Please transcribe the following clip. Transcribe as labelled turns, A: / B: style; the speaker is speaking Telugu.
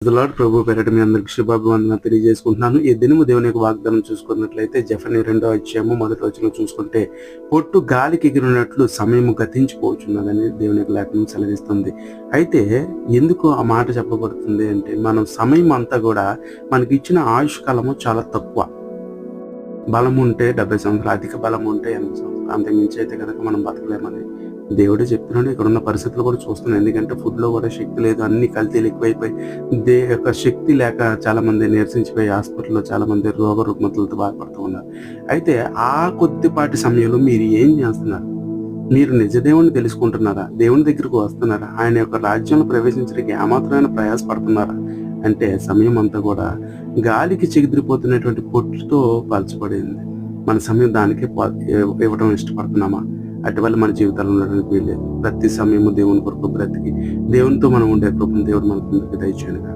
A: లార్డ్ ప్రభు పేరట మీ అందరికి శుభాభివందనాలు తెలియజేసుకుంటున్నాను. ఈ దినము దేవుని యొక్క వాగ్దానం చూసుకున్నట్లయితే జెఫన్యా 2వ అధ్యాయము 1వ వచనం చూసుకుంటే, పొట్టు గాలికి ఎగిరినట్లు సమయము గతించిపోవచ్చున్నదని దేవుని యొక్క లేఖనం సెలవిస్తుంది. అయితే ఎందుకు ఆ మాట చెప్పబడుతుంది అంటే, మనం సమయం అంతా కూడా మనకి ఇచ్చిన ఆయుష్ కాలము చాలా తక్కువ. బలం ఉంటే 70 సంవత్సరాలు, అధిక బలం ఉంటే 80 సంవత్సరాలు, అంతకుమించి అయితే కనుక మనం బతకలేమని దేవుడే చెప్తున్నాడు. ఇక్కడ ఉన్న పరిస్థితులు కూడా చూస్తున్నాం. ఎందుకంటే ఫుడ్లో కూడా శక్తి లేదు, అన్ని కల్తీలు ఎక్కువైపోయి యొక్క శక్తి లేక చాలా మంది నీరసించిపోయి హాస్పిటల్లో చాలా మంది రోగ రుగ్మతలతో బాధపడుతూ ఉన్నారు. అయితే ఆ కొద్దిపాటి సమయంలో మీరు ఏం చేస్తున్నారు? మీరు నిజ దేవుణ్ణి తెలుసుకుంటున్నారా? దేవుని దగ్గరకు వస్తున్నారా? ఆయన యొక్క రాజ్యంలో ప్రవేశించడానికి ఏమాత్రమైన ప్రయాసపడుతున్నారా? అంటే సమయం అంతా కూడా గాలికి చెదిరిపోతున్నటువంటి పొట్టుతో పలచబడింది. మన సమయం దానికే ఇవ్వడం ఇష్టపడుతున్నామా? అటువల్ల మన జీవితాలు ఉండడానికి వీల్లేదు. ప్రతి సమయము దేవుని కొరకు బ్రతికి దేవునితో మనం ఉండే కృపను దేవుడు మనకు దయచేయనుగా.